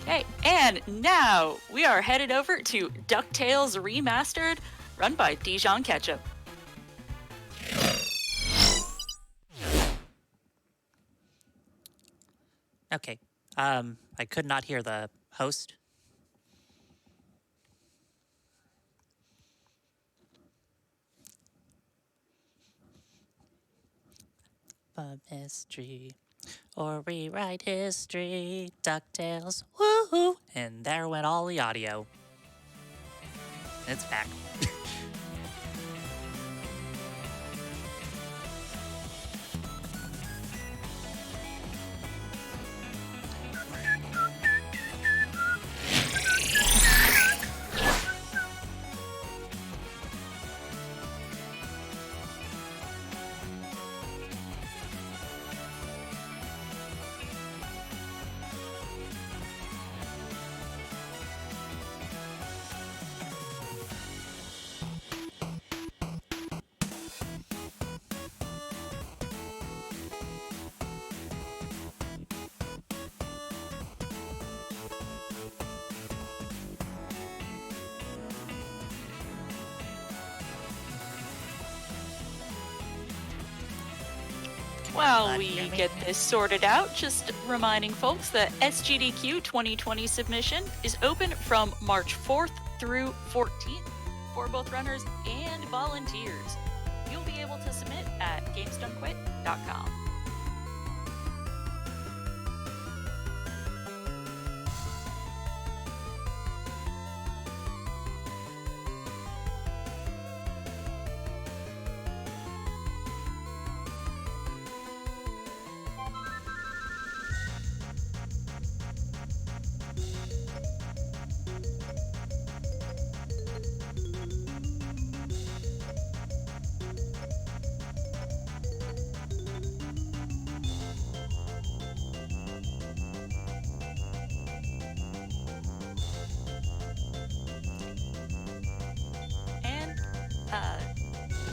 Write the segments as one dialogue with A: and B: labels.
A: Okay, and now we are headed over to DuckTales Remastered, run by Dijonketchup.
B: Okay. I could not hear the host. A mystery or rewrite history. DuckTales. Woohoo! And there went all the audio. It's back.
A: While we get this sorted out, just reminding folks that SGDQ 2020 submission is open from March 4th through 14th for both runners and volunteers. You'll be able to submit at gamesdonequit.com.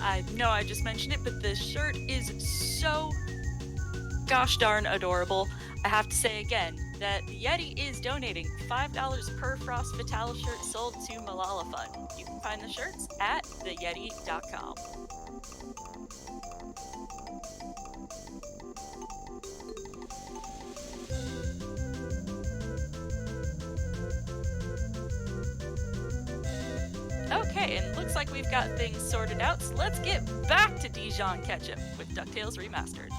A: I know I just mentioned it, but the shirt is so gosh darn adorable. I have to say again that the Yeti is donating $5 per Frost Vital shirt sold to Malala Fund. You can find the shirts at theyeti.com. Okay, and looks like we've got things sorted out, so let's get back to Dijonketchup with DuckTales Remastered.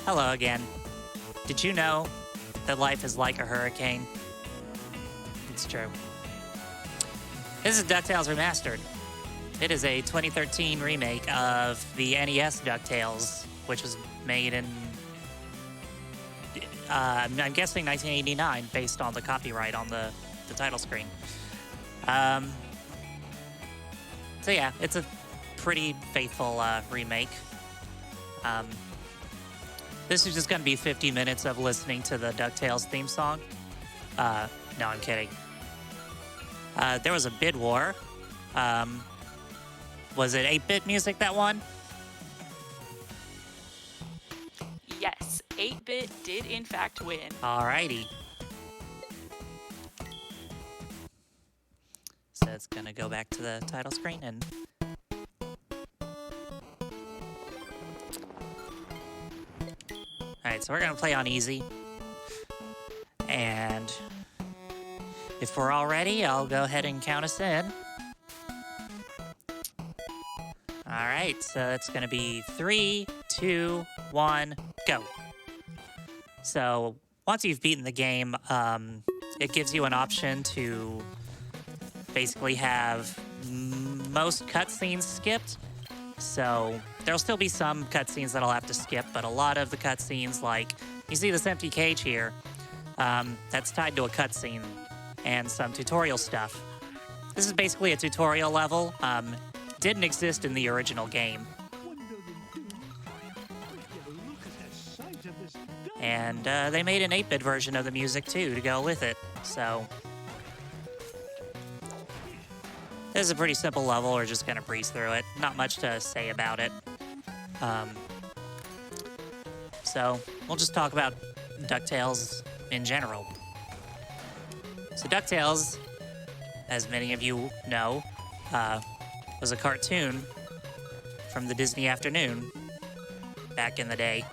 B: Hello again. Did you know that life is like a hurricane? It's true. This is DuckTales Remastered. It is a 2013 remake of the NES DuckTales, which was made in I'm guessing 1989, based on the copyright on the title screen. So yeah, it's a pretty faithful remake. This is just going to be 50 minutes of listening to the DuckTales theme song. No, I'm kidding. There was a bid war. Was it 8-bit music that won?
A: Yes, 8-bit did in fact win.
B: Alrighty. So it's gonna go back to the title screen and... Alright, so we're gonna play on easy. And if we're all ready, I'll go ahead and count us in. Alright, so it's gonna be 3, 2, 1, go. So once you've beaten the game, it gives you an option to basically have most cutscenes skipped. So there'll still be some cutscenes that I'll have to skip, but a lot of the cutscenes, like you see this empty cage here, that's tied to a cutscene and some tutorial stuff. This is basically a tutorial level. Didn't exist in the original game. And they made an 8-bit version of the music, too, to go with it. So this is a pretty simple level. We're just going to breeze through it. Not much to say about it. So we'll just talk about DuckTales in general. So DuckTales, as many of you know, was a cartoon from the Disney afternoon back in the day.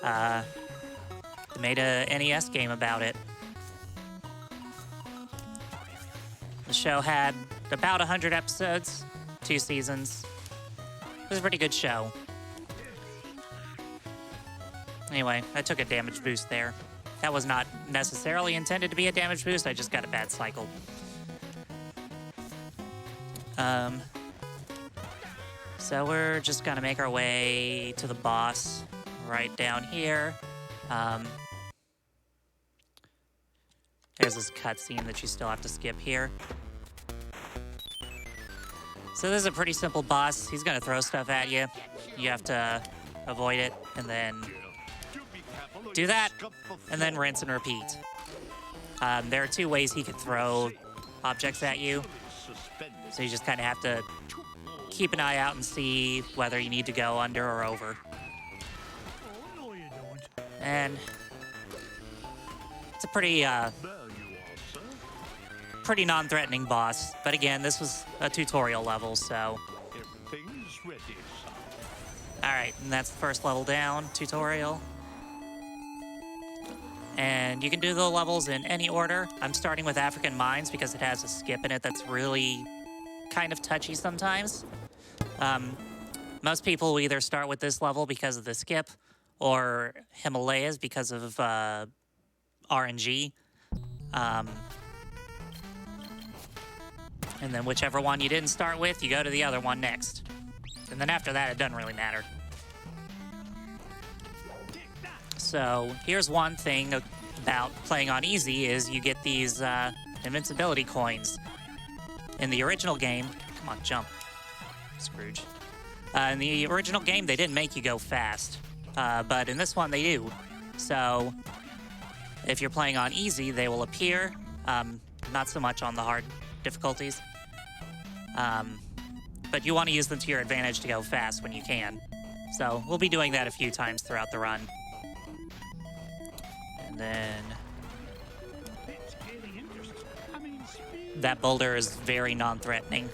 B: They made a NES game about it. The show had about 100 episodes, 2 seasons. It was a pretty good show. Anyway, I took a damage boost there. That was not necessarily intended to be a damage boost, I just got a bad cycle. So we're just gonna make our way to the boss right down here. There's this cutscene that you still have to skip here. So this is a pretty simple boss. He's gonna throw stuff at you. You have to avoid it, and then do that, and then rinse and repeat. There are 2 ways he could throw objects at you. So you just kind of have to keep an eye out and see whether you need to go under or over. And it's a pretty non-threatening boss. But again, this was a tutorial level, so... Alright, and that's the first level down, tutorial. And you can do the levels in any order. I'm starting with African Mines because it has a skip in it that's really kind of touchy sometimes. Most people will either start with this level because of the skip, or Himalayas because of RNG. And then whichever one you didn't start with, you go to the other one next. And then after that, it doesn't really matter. So here's one thing about playing on easy is you get these invincibility coins. In the original game, come on, jump, Scrooge. In the original game, they didn't make you go fast, but in this one they do. So if you're playing on easy, they will appear, not so much on the hard difficulties. But you want to use them to your advantage to go fast when you can. So we'll be doing that a few times throughout the run. And then that boulder is very non-threatening.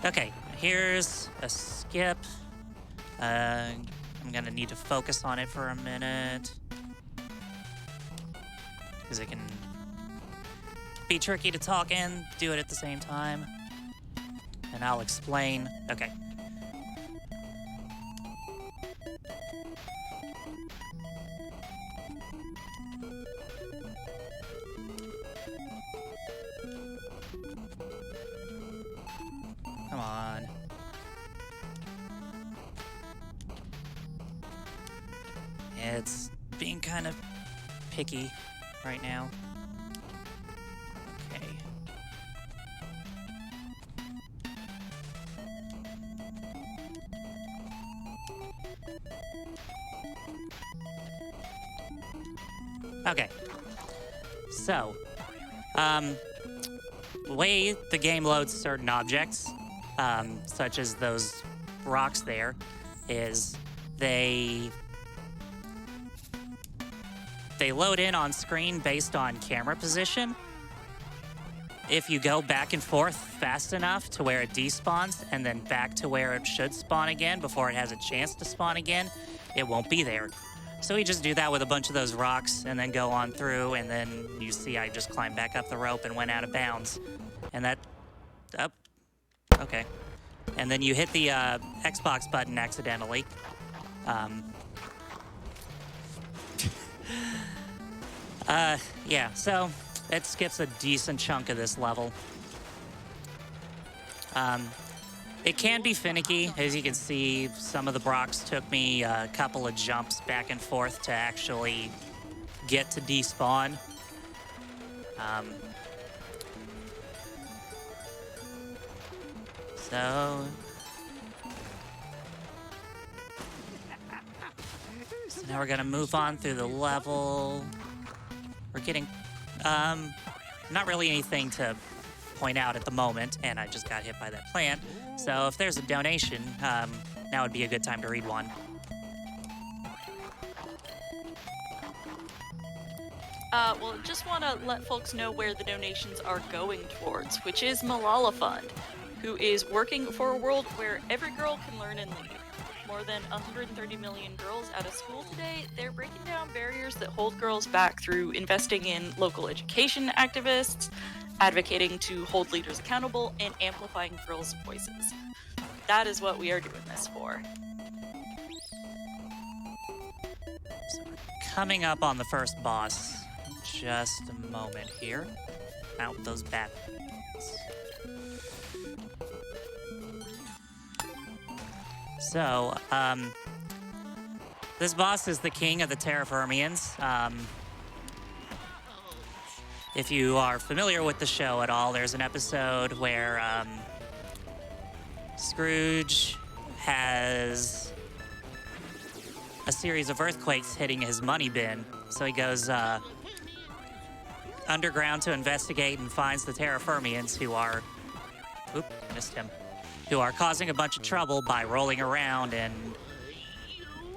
B: Okay, here's a skip. I'm gonna need to focus on it for a minute, because it can be tricky to talk and do it at the same time. And I'll explain. Okay. Come on. It's being kind of picky right now. Okay. Okay. So, the way the game loads certain objects, such as those rocks there, is they load in on screen based on camera position. If you go back and forth fast enough to where it despawns and then back to where it should spawn again before it has a chance to spawn again, it won't be there. So we just do that with a bunch of those rocks and then go on through, and then you see I just climbed back up the rope and went out of bounds. And that... Oh, okay. And then you hit the Xbox button accidentally. Yeah, so it skips a decent chunk of this level. It can be finicky. As you can see, some of the rocks took me a couple of jumps back and forth to actually get to despawn. So now we're gonna move on through the level. We're getting, not really anything to point out at the moment, and I just got hit by that plant. So if there's a donation, now would be a good time to read one.
A: Well, just want to let folks know where the donations are going towards, which is Malala Fund, who is working for a world where every girl can learn and lead. More than 130 million girls out of school today, they're breaking down barriers that hold girls back through investing in local education activists, advocating to hold leaders accountable, and amplifying girls' voices. That is what we are doing this for.
B: So we're coming up on the first boss. Just a moment here. Out with those bats. So, this boss is the king of the Terraformians. If you are familiar with the show at all, there's an episode where Scrooge has a series of earthquakes hitting his money bin. So he goes underground to investigate and finds the Terraformians who are... Oop, missed him. Who are causing a bunch of trouble by rolling around and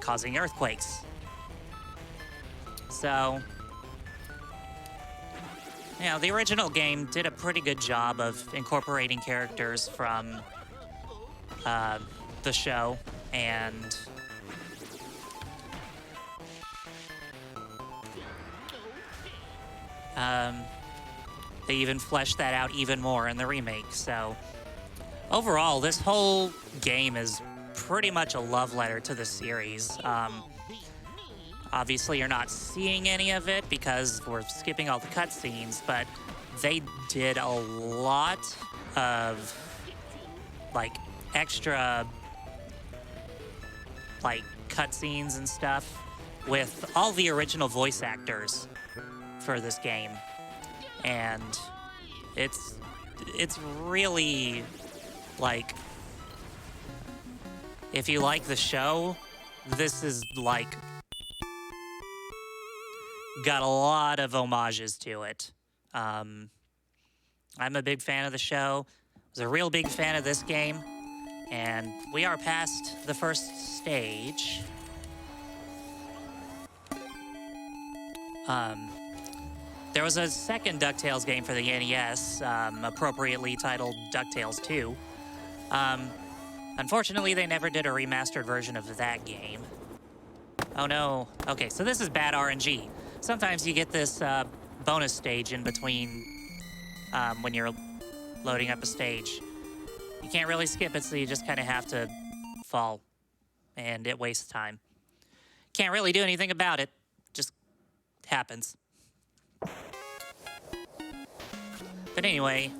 B: causing earthquakes. So... You know, the original game did a pretty good job of incorporating characters from the show, and they even fleshed that out even more in the remake. So overall, this whole game is pretty much a love letter to the series. Obviously, you're not seeing any of it because we're skipping all the cutscenes, but they did a lot of, like, extra, like, cutscenes and stuff with all the original voice actors for this game. And it's really, like, if you like the show, this is, like, got a lot of homages to it. I'm a big fan of the show. Was a real big fan of this game. And we are past the first stage. There was a second DuckTales game for the NES, appropriately titled DuckTales 2. Unfortunately, they never did a remastered version of that game. Oh no. Okay, so this is bad RNG. Sometimes you get this bonus stage in between when you're loading up a stage. You can't really skip it, so you just kind of have to fall, and it wastes time. Can't really do anything about it. Just happens. But anyway,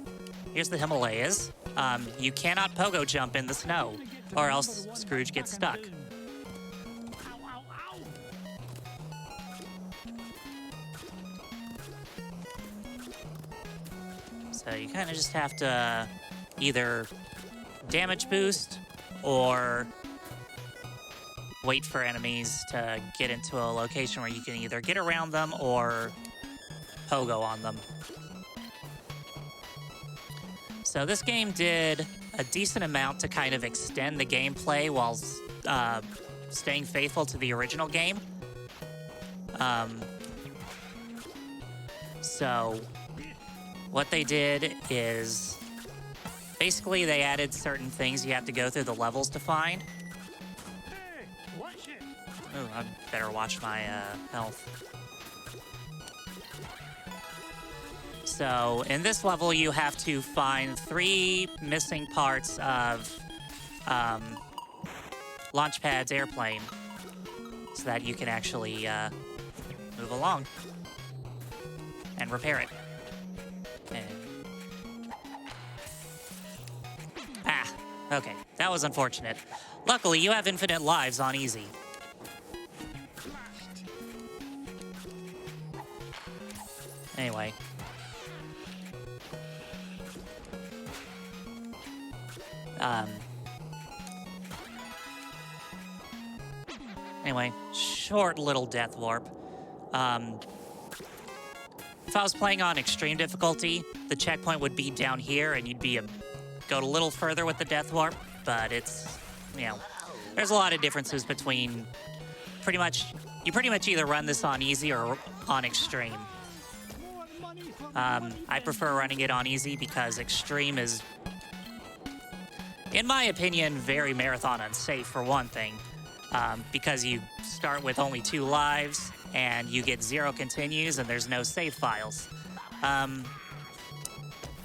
B: here's the Himalayas. You cannot pogo jump in the snow, or else Scrooge gets stuck. So you kind of just have to either damage boost or wait for enemies to get into a location where you can either get around them or pogo on them. So this game did a decent amount to kind of extend the gameplay while staying faithful to the original game. So what they did is basically they added certain things you have to go through the levels to find. Ooh, I better watch my health. So in this level, you have to find 3 missing parts of Launchpad's airplane so that you can actually move along and repair it. Okay, that was unfortunate. Luckily, you have infinite lives on easy. Anyway. Anyway, short little death warp. If I was playing on extreme difficulty, the checkpoint would be down here and you'd be go a little further with the death warp, but it's, you know, there's a lot of differences between you pretty much either run this on easy or on extreme. I prefer running it on easy because extreme is, in my opinion, very marathon unsafe for one thing. Because you start with only 2 lives and you get 0 continues and there's no save files.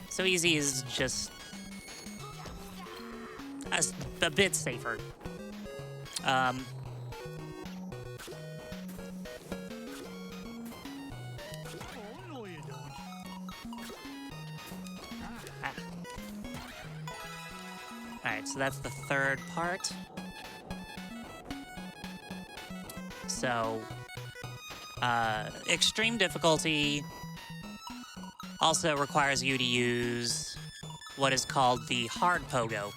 B: So easy is just a bit safer. Alright, so that's the 3rd part. So, extreme difficulty also requires you to use what is called the hard pogo.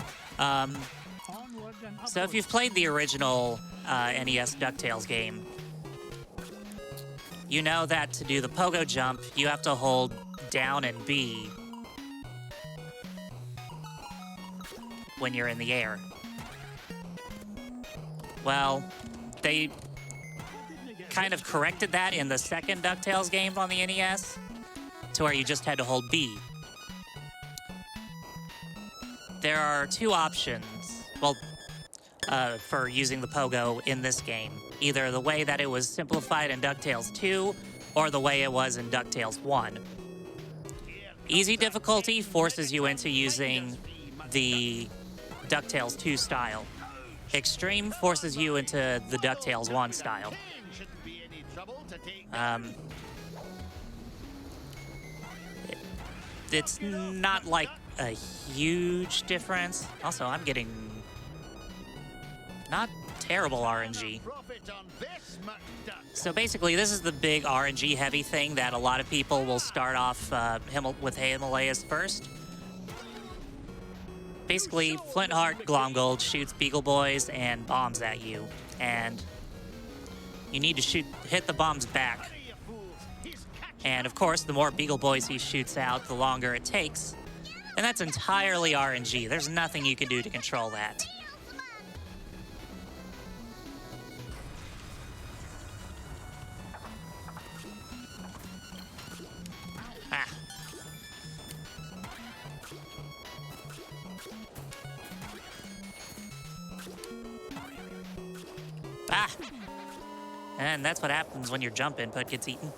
B: So if you've played the original NES DuckTales game, you know that to do the pogo jump, you have to hold down and B when you're in the air. Well, they kind of corrected that in the second DuckTales game on the NES to where you just had to hold B. There are 2 options, well, for using the pogo in this game. Either the way that it was simplified in DuckTales 2 or the way it was in DuckTales 1. Easy difficulty forces you into using the DuckTales 2 style. Extreme forces you into the DuckTales 1 style. It's not like a huge difference. Also, I'm getting not terrible RNG. So basically, this is the big RNG heavy thing that a lot of people will start off with Himalayas first. Basically, Flintheart Glomgold shoots Beagle Boys and bombs at you, and you need to hit the bombs back. And of course, the more Beagle Boys he shoots out, the longer it takes. And that's entirely RNG. There's nothing you can do to control that. Ah. Ah! And that's what happens when your jump input gets eaten.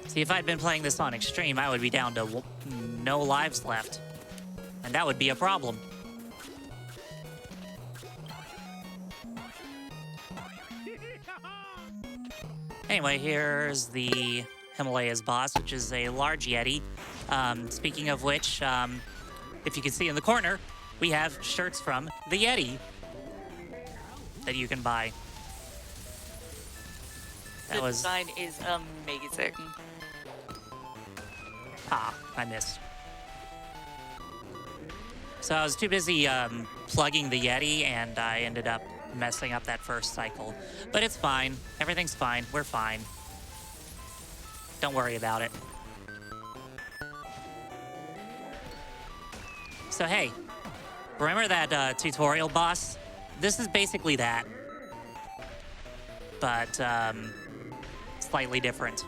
B: See, if I'd been playing this on Extreme, I would be down to no lives left. And that would be a problem. Anyway, here's the Himalayas boss, which is a large Yeti. Speaking of which, if you can see in the corner, we have shirts from the Yeti that you can buy.
A: The design is amazing.
B: Ah, I missed. So I was too busy plugging the Yeti, and I ended up messing up that first cycle. But it's fine. Everything's fine. We're fine. Don't worry about it. So hey, remember that tutorial boss? This is basically that, but slightly different.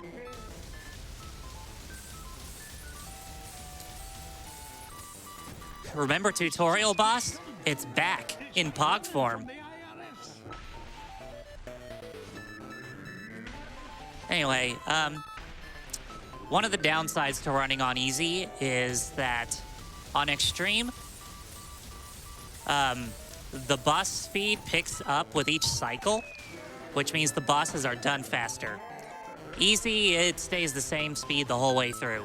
B: Remember tutorial boss? It's back in Pog form. Anyway, one of the downsides to running on easy is that on extreme, the boss speed picks up with each cycle, which means the bosses are done faster. Easy, it stays the same speed the whole way through,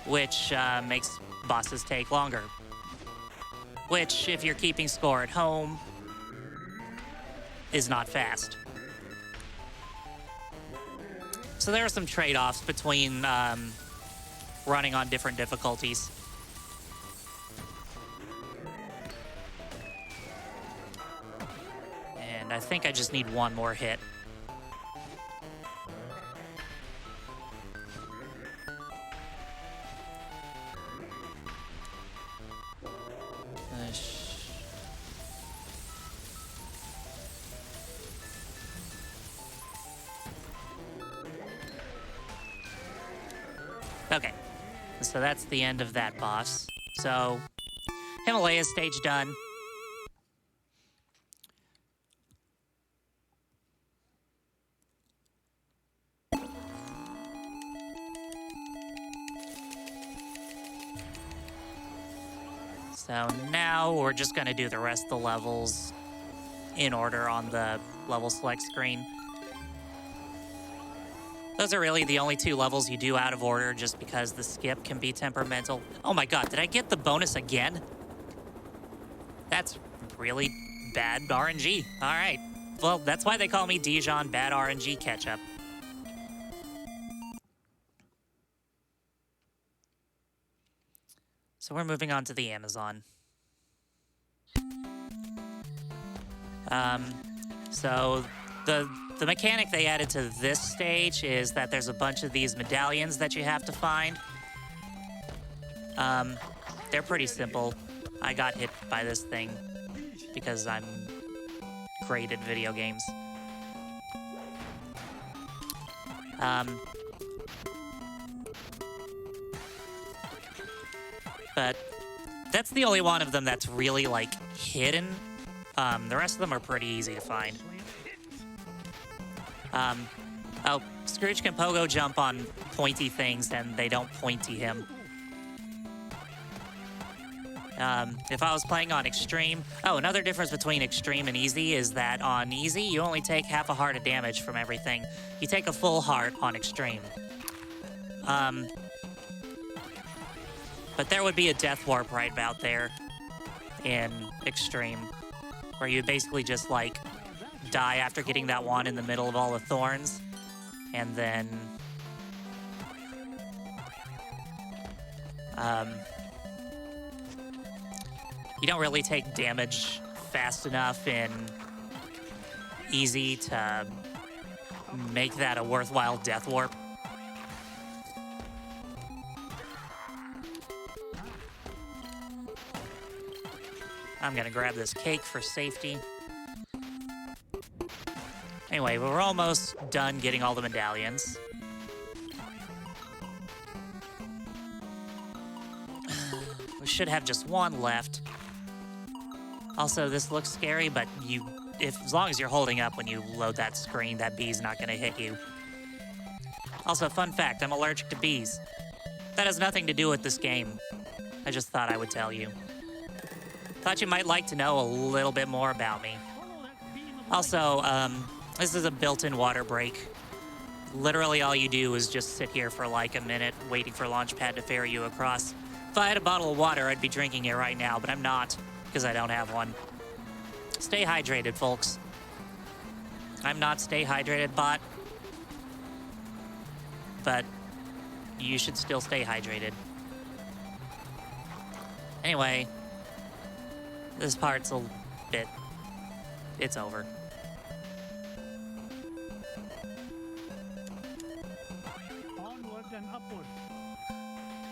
B: which makes bosses take longer. Which, if you're keeping score at home, is not fast. So there are some trade-offs between running on different difficulties. And I think I just need one more hit. Okay, so that's the end of that boss. So, Himalaya stage done. So now we're just gonna do the rest of the levels in order on the level select screen. Those are really the only 2 levels you do out of order just because the skip can be temperamental. Oh my god, did I get the bonus again? That's really bad RNG. All right. Well, that's why they call me Dijon Bad RNG Ketchup. So we're moving on to the Amazon. So the mechanic they added to this stage is that there's a bunch of these medallions that you have to find. They're pretty simple. I got hit by this thing because I'm great at video games. But that's the only one of them that's really, like, hidden. The rest of them are pretty easy to find. Oh, Scrooge can pogo jump on pointy things, and they don't pointy him. If I was playing on Extreme... Oh, another difference between Extreme and Easy is that on Easy, you only take half a heart of damage from everything. You take a full heart on Extreme. But there would be a death warp right about there in Extreme, where you basically just, like, die after getting that one in the middle of all the thorns, and then... you don't really take damage fast enough in Easy to make that a worthwhile death warp. I'm gonna grab this cake for safety. Anyway, we're almost done getting all the medallions. We should have just one left. Also, this looks scary, but as long as you're holding up when you load that screen, that bee's not gonna hit you. Also, fun fact, I'm allergic to bees. That has nothing to do with this game. I just thought I would tell you. Thought you might like to know a little bit more about me. Also, this is a built-in water break. Literally all you do is just sit here for like a minute waiting for Launchpad to ferry you across. If I had a bottle of water, I'd be drinking it right now, but I'm not, because I don't have one. Stay hydrated, folks. I'm not Stay Hydrated bot, but you should still stay hydrated. Anyway, this part's a bit... it's over.
C: Onward and upward.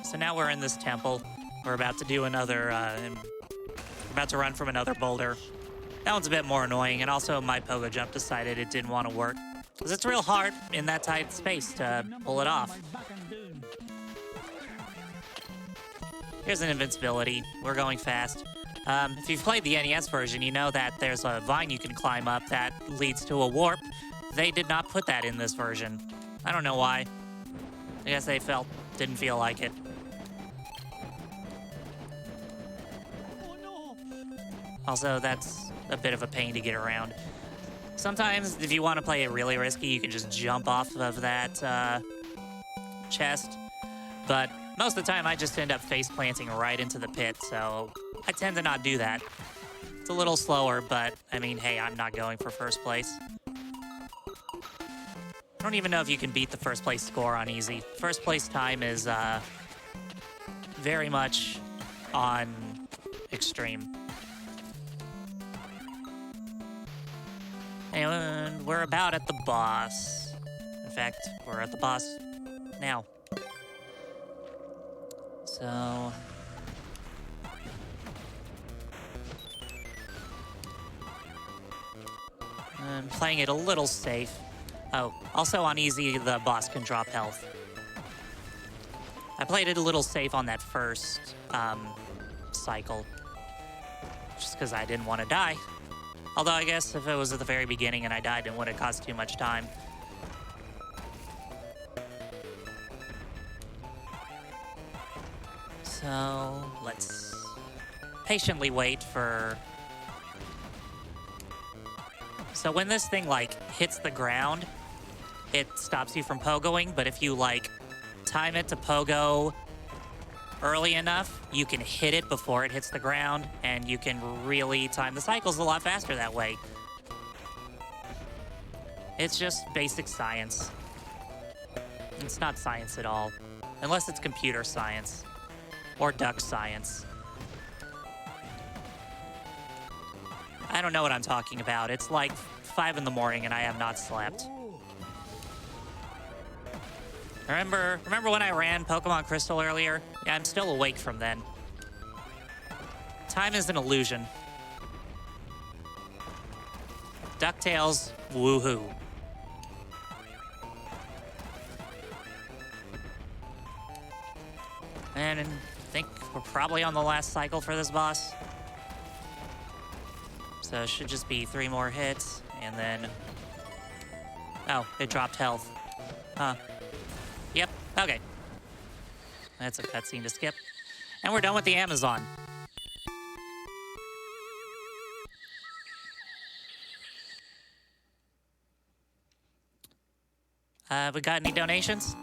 B: So now we're in this temple. We're about to do another, we're about to run from another boulder. That one's a bit more annoying, and also my pogo jump decided it didn't want to work. Because it's real hard in that tight space to pull it off. Here's an invincibility. We're going fast. If you've played the NES version, you know that there's a vine you can climb up that leads to a warp. They did not put that in this version. I don't know why. I guess they didn't feel like it. Also, that's a bit of a pain to get around. Sometimes, if you want to play it really risky, you can just jump off of that chest. But most of the time, I just end up face planting right into the pit, so I tend to not do that. It's a little slower, but, I mean, hey, I'm not going for first place. I don't even know if you can beat the first place score on easy. First place time is very much on extreme. And we're about at the boss. In fact, we're at the boss now. So... I'm playing it a little safe. Oh, also on easy, the boss can drop health. I played it a little safe on that first cycle, just because I didn't want to die. Although I guess if it was at the very beginning and I died, it wouldn't cost too much time. So let's patiently wait for... So when this thing, like, hits the ground, it stops you from pogoing, but if you, like, time it to pogo early enough, you can hit it before it hits the ground, and you can really time the cycles a lot faster that way. It's just basic science. It's not science at all, unless it's computer science or duck science. I don't know what I'm talking about. It's like 5 in the morning and I have not slept. Remember when I ran Pokemon Crystal earlier? Yeah, I'm still awake from then. Time is an illusion. DuckTales, woohoo. And I think we're probably on the last cycle for this boss. So it should just be 3 more hits, and then... Oh, it dropped health. Huh. Yep, okay. That's a cutscene to skip. And we're done with the Amazon. We got any donations?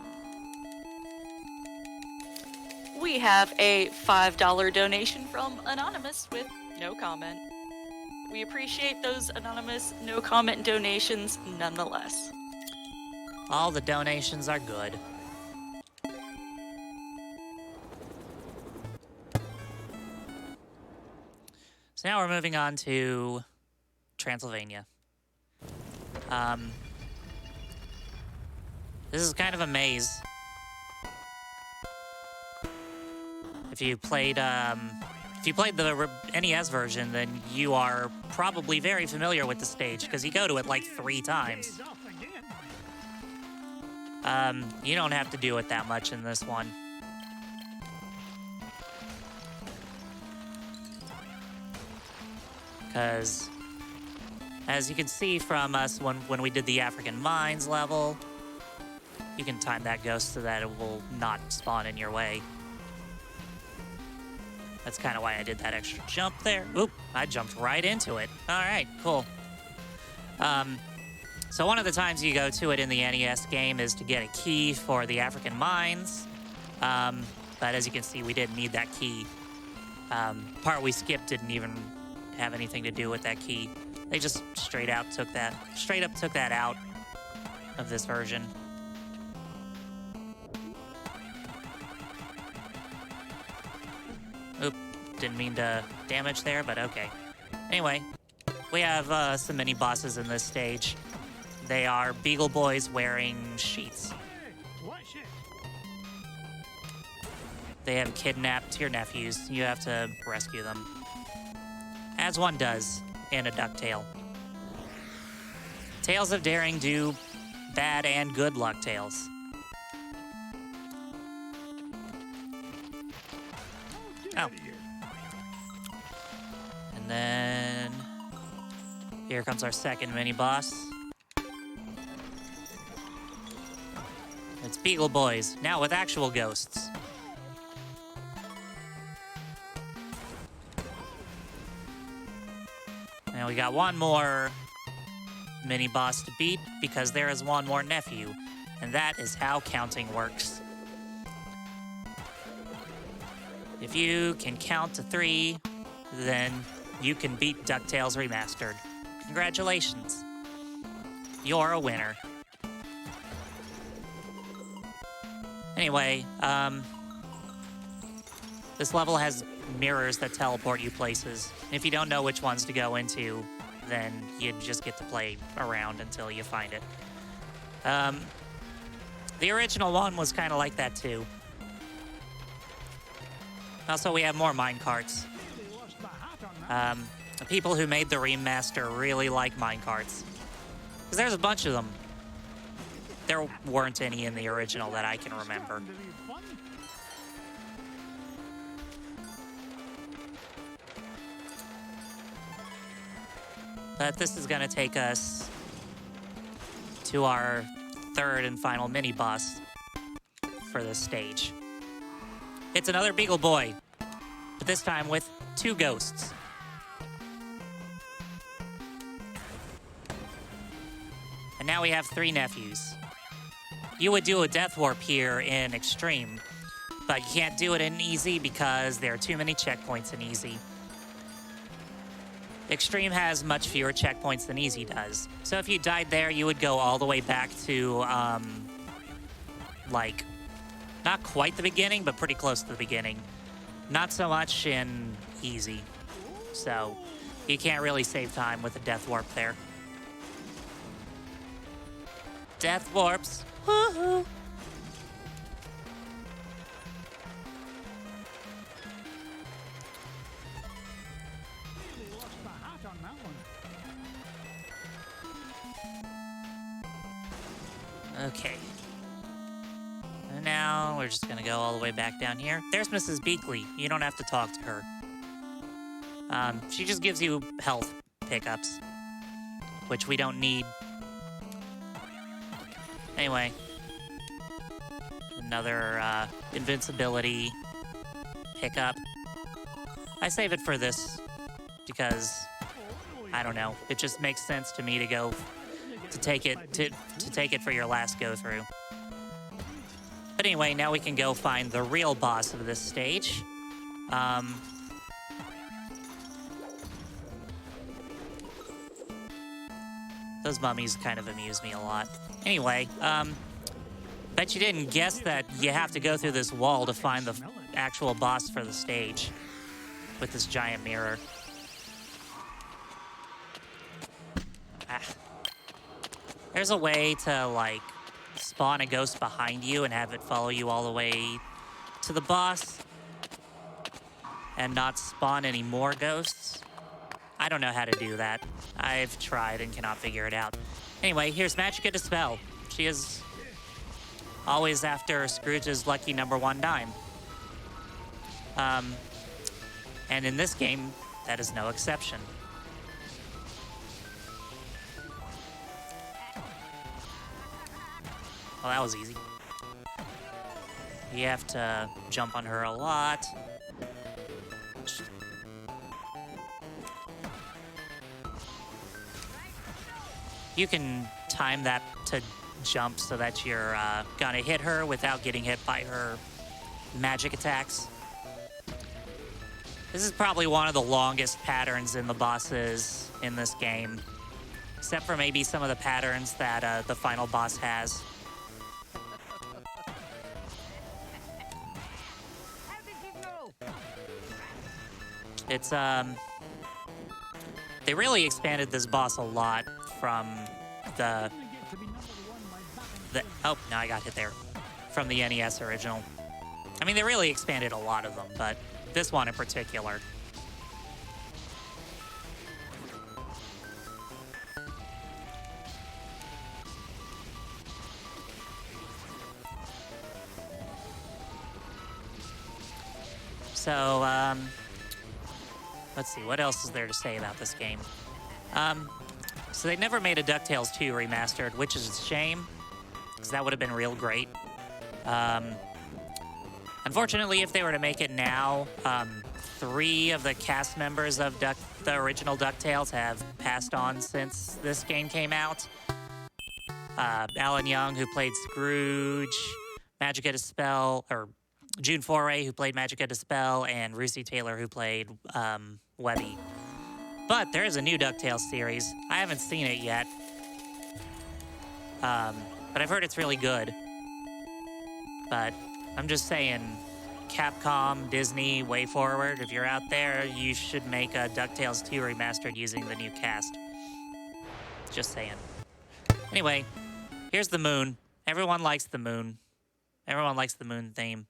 A: We have a $5 donation from Anonymous with no comment. We appreciate those anonymous, no comment donations nonetheless.
B: All the donations are good. So now we're moving on to Transylvania. This is kind of a maze. If you played the NES version, then you are probably very familiar with the stage, because you go to it like 3 times. You don't have to do it that much in this one. Because, as you can see from us when we did the African Mines level, you can time that ghost so that it will not spawn in your way. That's kind of why I did that extra jump there. Oop, I jumped right into it. All right, cool. So one of the times you go to it in the NES game is to get a key for the African Mines. But as you can see, we didn't need that key. Part we skipped didn't even have anything to do with that key. They just straight up took that out of this version. Oop, didn't mean to damage there, but okay. Anyway, we have some mini bosses in this stage. They are Beagle Boys wearing sheets. They have kidnapped your nephews. You have to rescue them. As one does in a DuckTale. Tales of Daring do bad and good luck tales. Oh. And then... here comes our second mini-boss. It's Beagle Boys, now with actual ghosts. And we got one more mini-boss to beat, because there is one more nephew. And that is how counting works. If you can count to 3, then you can beat DuckTales Remastered. Congratulations. You're a winner. Anyway, this level has mirrors that teleport you places. If you don't know which ones to go into, then you just get to play around until you find it. The original one was kind of like that too. Also, we have more minecarts. The people who made the remaster really like minecarts. Because there's a bunch of them. There weren't any in the original that I can remember.
C: Starting to be fun.
B: But this is going to take us to our third and final mini-boss for this stage. It's another Beagle Boy, but this time with 2 ghosts. And now we have 3 nephews. You would do a death warp here in Extreme, but you can't do it in Easy because there are too many checkpoints in Easy. Extreme has much fewer checkpoints than Easy does. So if you died there, you would go all the way back to, like, not quite the beginning, but pretty close to the beginning. Not so much in Easy. So you can't really save time with a death warp there. Death warps. Woohoo!
C: Really lost the hat on that one.
B: Okay. And now we're just gonna go all the way back down here. There's Mrs. Beakley. You don't have to talk to her. She just gives you health pickups, which we don't need. Anyway. Another invincibility pickup. I save it for this because, I don't know, it just makes sense to me to go to take it for your last go through. But anyway, now we can go find the real boss of this stage. Those mummies kind of amuse me a lot. Anyway, bet you didn't guess that you have to go through this wall to find the actual boss for the stage with this giant mirror. There's a way to, like, spawn a ghost behind you and have it follow you all the way to the boss and not spawn any more ghosts. I don't know how to do that. I've tried and cannot figure it out. Anyway, here's Magica Dispel. She is always after Scrooge's lucky #1 dime. And in this game, that is no exception. Well, that was easy. You have to jump on her a lot. You can time that to jump so that you're gonna hit her without getting hit by her magic attacks. This is probably one of the longest patterns in the bosses in this game, except for maybe some of the patterns that the final boss has. It's, they really expanded this boss a lot from oh, now I got hit there. From the NES original. I mean, they really expanded a lot of them, but this one in particular. So, let's see, what else is there to say about this game? So they never made a DuckTales 2 remastered, which is a shame, because that would have been real great. Unfortunately, if they were to make it now, 3 of the cast members of the original DuckTales have passed on since this game came out. Alan Young, who played Scrooge, Magica Dispel, or June Foray, who played Magica Dispel, and Russi Taylor, who played Webby. But there is a new DuckTales series. I haven't seen it yet. But I've heard it's really good. But I'm just saying, Capcom, Disney, way forward, if you're out there, you should make a DuckTales 2 remastered using the new cast. Just saying. Anyway, here's the moon. Everyone likes the moon. Everyone likes the moon theme.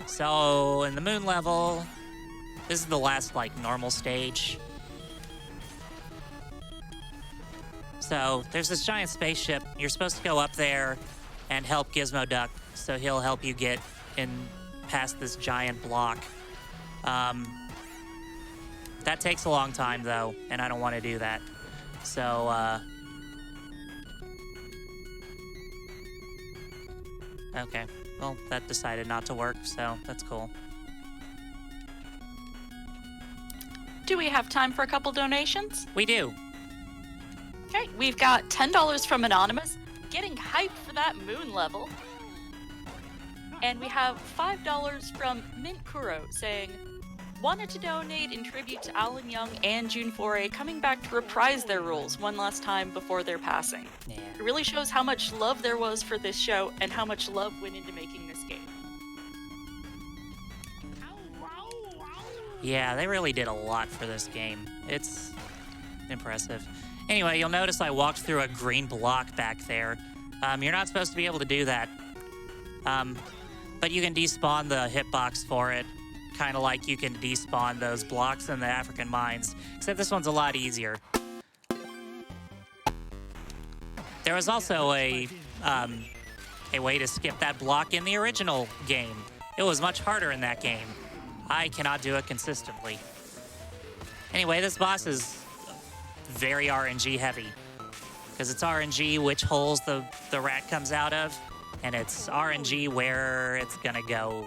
B: So, in the moon level, this is the last, like, normal stage. So there's this giant spaceship. You're supposed to go up there and help Gizmo Duck, so he'll help you get in past this giant block. That takes a long time, though, and I don't want to do that. So, okay. Well, that decided not to work, so that's cool.
A: Do we have time for a couple donations?
B: We do.
A: Okay, we've got $10 from Anonymous, getting hyped for that moon level. And we have $5 from Mint Kuro saying, wanted to donate in tribute to Alan Young and June Foray coming back to reprise their roles one last time before their passing.
B: Yeah.
A: It really shows how much love there was for this show and how much love went into making this game.
B: Yeah, they really did a lot for this game. It's impressive. Anyway, you'll notice I walked through a green block back there. You're not supposed to be able to do that. But you can despawn the hitbox for it, kind of like you can despawn those blocks in the African mines, except this one's a lot easier. There was also a way to skip that block in the original game. It was much harder in that game. I cannot do it consistently. Anyway, this boss is very RNG heavy, because it's RNG which holes the rat comes out of, and it's RNG where it's gonna go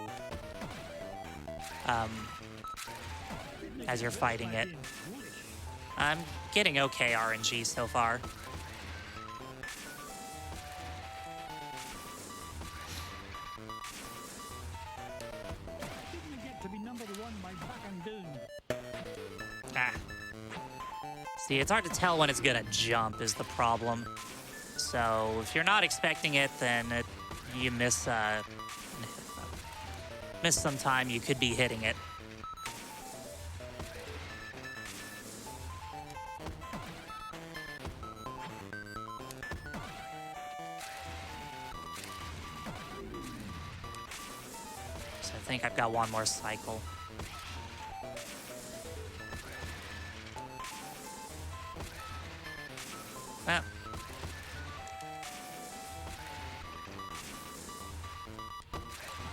B: as you're fighting it. I'm getting okay RNG so far.
C: Didn't get to be number one by back and down.
B: Ah. See, it's hard to tell when it's gonna jump is the problem. So if you're not expecting it, then you miss some time. You could be hitting it. So I think I've got one more cycle. Well.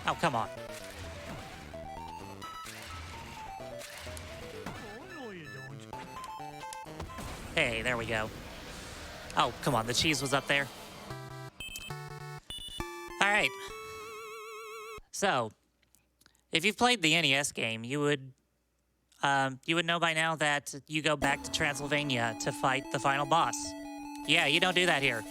B: Oh, come on.
C: Oh, no, you don't.
B: Hey, there we go. Oh, come on, the cheese was up there. All right. So, if you've played the NES game, you would know by now that you go back to Transylvania to fight the final boss. Yeah, you don't do that here.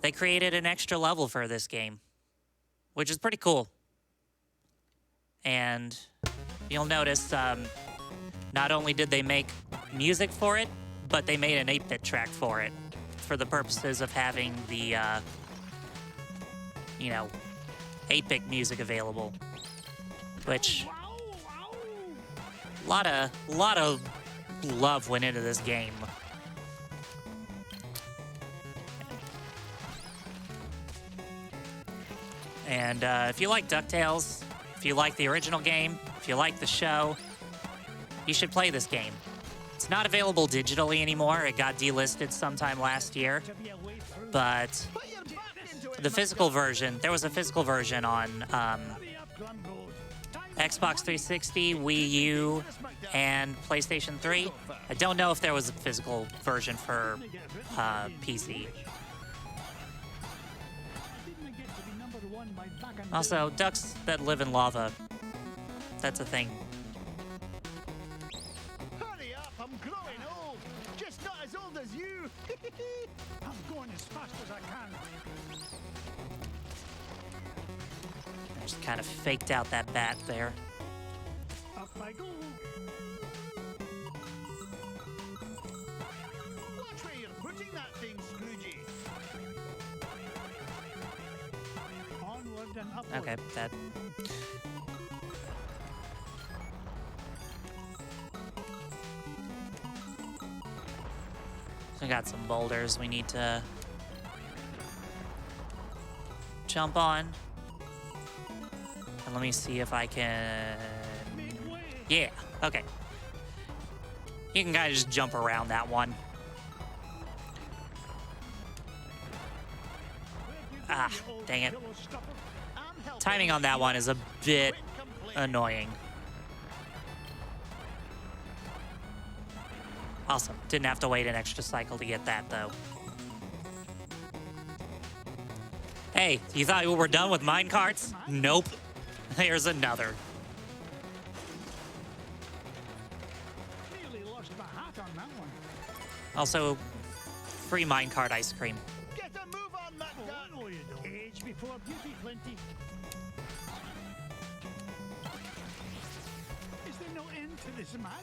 B: They created an extra level for this game, which is pretty cool. And you'll notice, not only did they make music for it, but they made an 8-bit track for it, for the purposes of having the, 8-bit music available, which a lot of love went into this game. And if you like DuckTales, if you like the original game, if you like the show, you should play this game. It's not available digitally anymore. It got delisted sometime last year. But the physical version, there was a physical version on Xbox 360, Wii U, and PlayStation 3. I don't know if there was a physical version for PC. Also, ducks that live in lava. That's a thing.
D: Hurry up, I'm growing old. Just not as old as you.
C: I'm going as fast as I can.
B: I just kind of faked out that bat there.
C: Up I go.
D: Watch where you're putting that thing, Scroogey.
C: Onward and upward.
B: Okay, that. We got some boulders we need to jump on. And let me see if I can Yeah, okay. You can kind of just jump around that one. Ah, dang it. Timing on that one is a bit annoying. Awesome. Didn't have to wait an extra cycle to get that, though. Hey, you thought we were done with minecarts? Nope. Here's another.
C: Nearly lost my hat on that one.
B: Also, free minecart ice cream.
D: Get a move on,
C: Oh,
D: McDuck.
C: no, you don't. Age before beauty, plenty. Is there no end to this madness?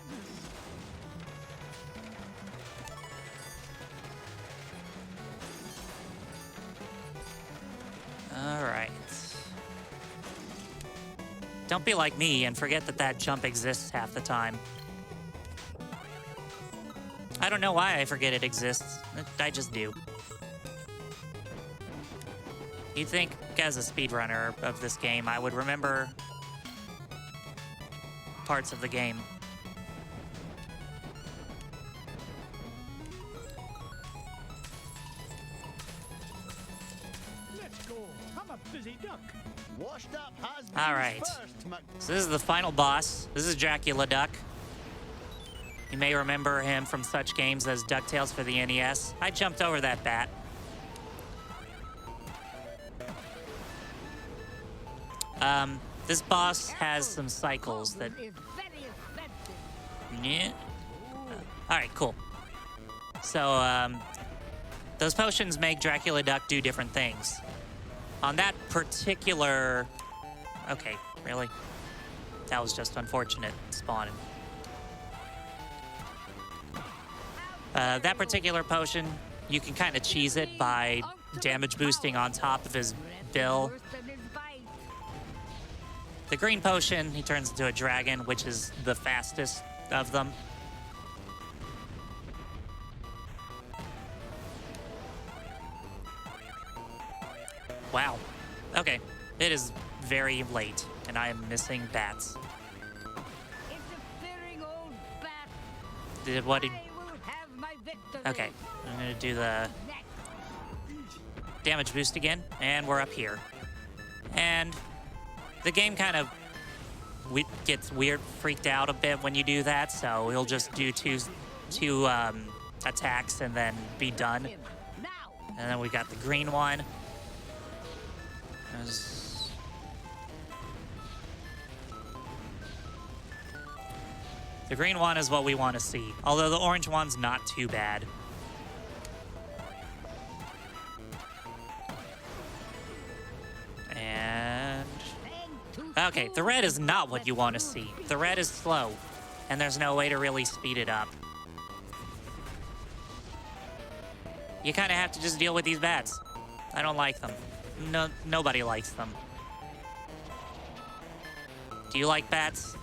B: All right. Don't be like me and forget that that jump exists half the time. I don't know why I forget it exists. I just do. You'd think, as a speedrunner of this game, I would remember parts of the game.
C: Let's go. I'm a busy duck.
D: Washed up has been
B: All right.
D: first,
B: So this is the final boss. This is Dracula Duck. You may remember him from such games as DuckTales for the NES. I jumped over that bat. This boss has some cycles that... Yeah. All right, cool. So, those potions make Dracula Duck do different things. On that particular... Okay, really? That was just unfortunate spawning. That particular potion, you can kind of cheese it by damage boosting on top of his bill. The green potion, he turns into a dragon, which is the fastest of them. Wow. Okay. It is very late, and I am missing bats. What did... Okay. I'm going to do the damage boost again, and we're up here. And the game kind of gets weird, freaked out a bit when you do that, so he'll just do two attacks and then be done. And then we got the green one. The green one is what we want to see, although the orange one's not too bad. And... Okay, the red is not what you want to see. The red is slow, and there's no way to really speed it up. You kind of have to just deal with these bats. I don't like them. No, nobody likes them. Do you like bats?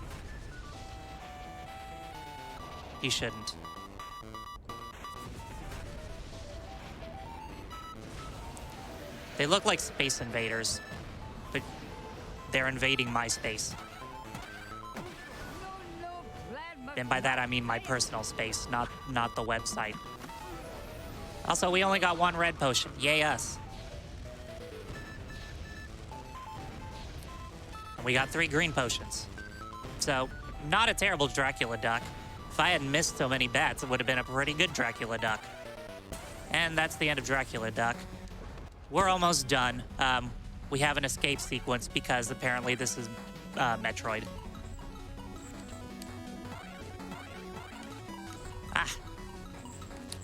B: You shouldn't. They look like space invaders, but they're invading my space. And by that I mean my personal space, not the website. Also, we only got one red potion. Yay us. And we got 3 green potions. So, not a terrible Dracula Duck. If I hadn't missed so many bats, it would have been a pretty good Dracula Duck. And that's the end of Dracula Duck. We're almost done. We have an escape sequence because apparently this is Metroid.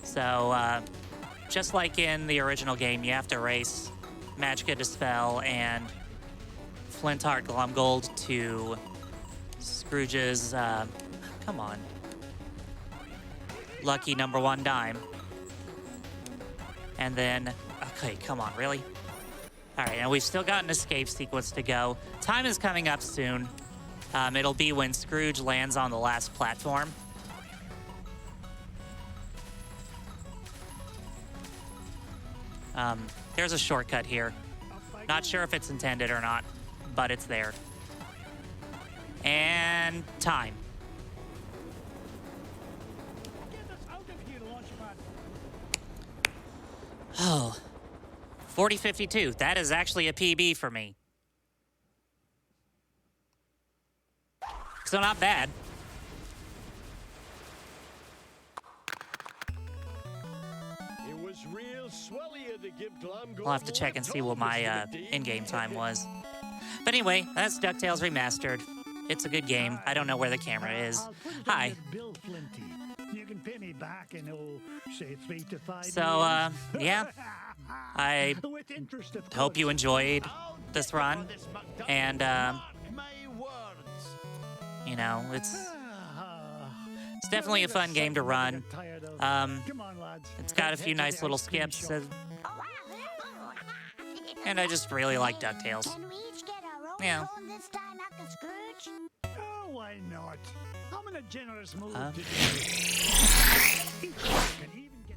B: So, just like in the original game, you have to race Magicka Dispel and Flintheart Glumgold to Scrooge's, come on, lucky #1 dime. And then, okay, come on, really? All right, and we've still got an escape sequence to go. Time is coming up soon. It'll be when Scrooge lands on the last platform. There's a shortcut here. Not sure if it's intended or not, but it's there. And time.
C: Get us out of here, Launchpad.
B: Oh, 40:52. That is actually a PB for me. So not bad.
D: It was real swell of you to give Glam
B: I'll have to check and see what my in-game time was. But anyway, that's DuckTales Remastered. It's a good game. I don't know where the camera is.
C: I'll put it
B: Hi.
C: on your bill, Flinty. You can pay me back in, say 3 to 5
B: So,
C: years.
B: yeah. I
C: With interest, of
B: hope you
C: course.
B: enjoyed this run. And,
D: Mark my words.
B: you know, it's
C: It's
B: definitely a fun game to run.
C: Come on, lads.
B: It's got a few nice little skips. And I just really like DuckTales.
E: Can we each get our own
B: Yeah.
E: phone this time, Uncle Scrooge?
C: Oh, why not? I'm in a generous mood
B: Huh?
C: today. Each of us can even get...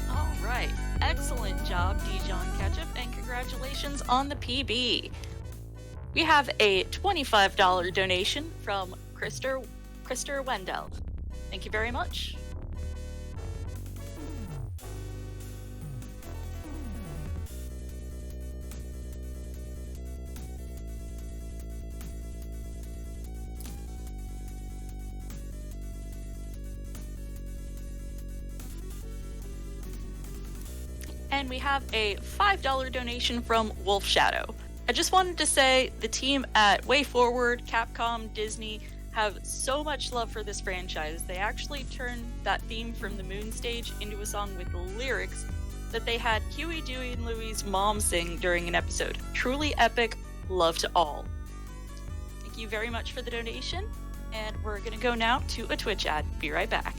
A: All right. Excellent job, Dijonketchup, and congratulations on the PB. We have a $25 donation from Krister Wendell. Thank you very much. And we have a $5 donation from Wolf Shadow. I just wanted to say the team at Way Forward, Capcom, Disney have so much love for this franchise. They actually turned that theme from the Moon stage into a song with lyrics that they had Huey, Dewey, and Louie's mom sing during an episode. Truly epic. Love to all. Thank you very much for the donation. And we're going to go now to a Twitch ad. Be right back.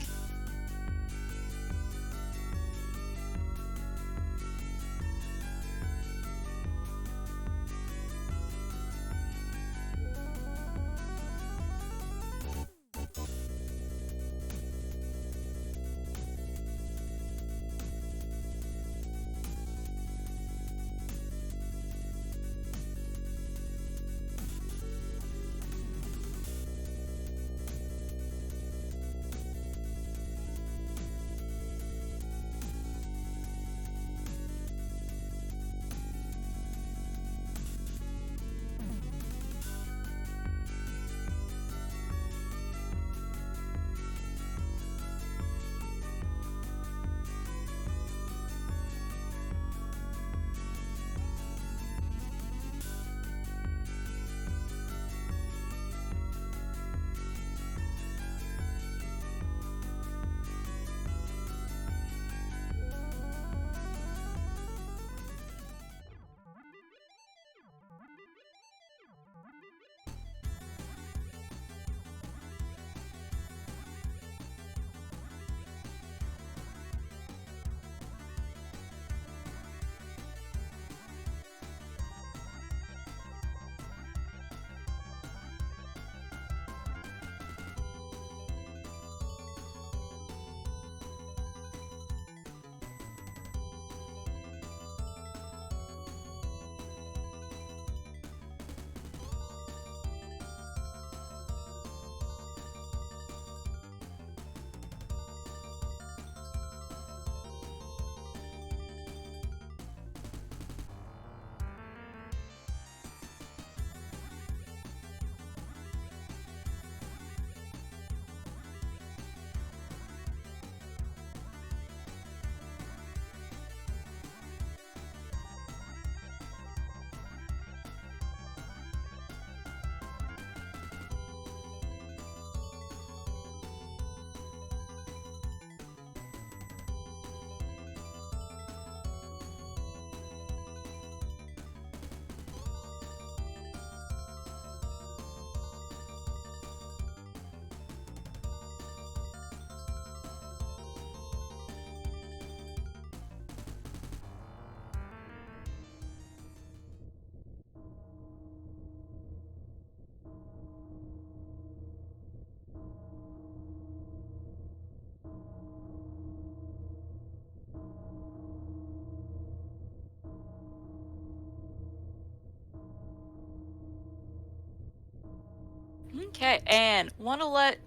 A: Okay, and want to let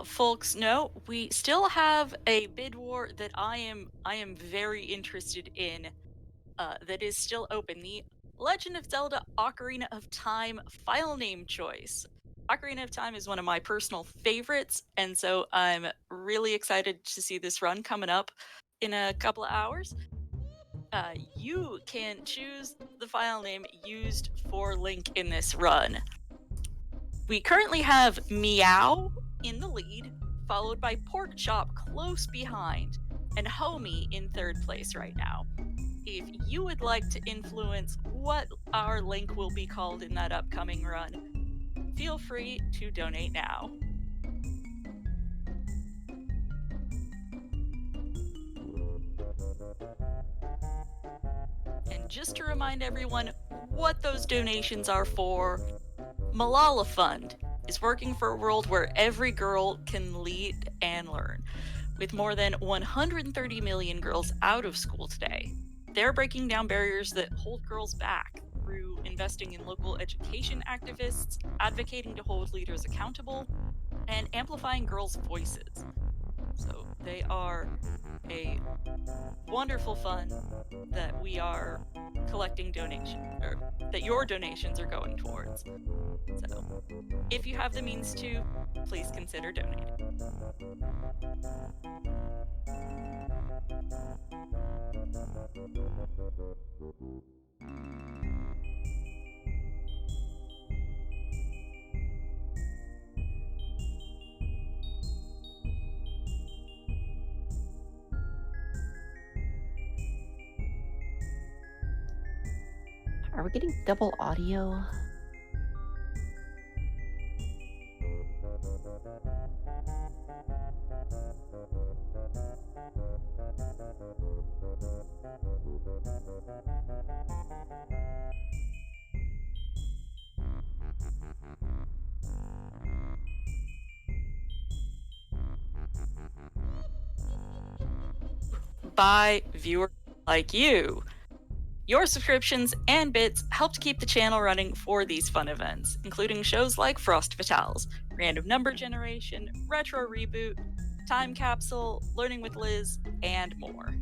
A: folks know we still have a bid war that I am very interested in. That is still open. The Legend of Zelda: Ocarina of Time file name choice. Ocarina of Time is one of my personal favorites, and so I'm really excited to see this run coming up in a couple of hours. You can choose the file name used for Link in this run. We currently have Meow in the lead, followed by Pork Chop close behind, and Homie in third place right now. If you would like to influence what our link will be called in that upcoming run, feel free to donate now. And just to remind everyone what those donations are for, Malala Fund is working for a world where every girl can lead and learn. With more than 130 million girls out of school today, they're breaking down barriers that hold girls back through investing in local education activists, advocating to hold leaders accountable, and amplifying girls' voices. So they are a wonderful fund that we are collecting donations, or that your donations are going towards. So if you have the means to, please consider donating.
F: Are we getting double audio?
A: By viewers like you. Your subscriptions and bits help to keep the channel running for these fun events, including shows like Frost Fatales, Random Number Generation, Retro Reboot, Time Capsule, Learning with Liz, and more.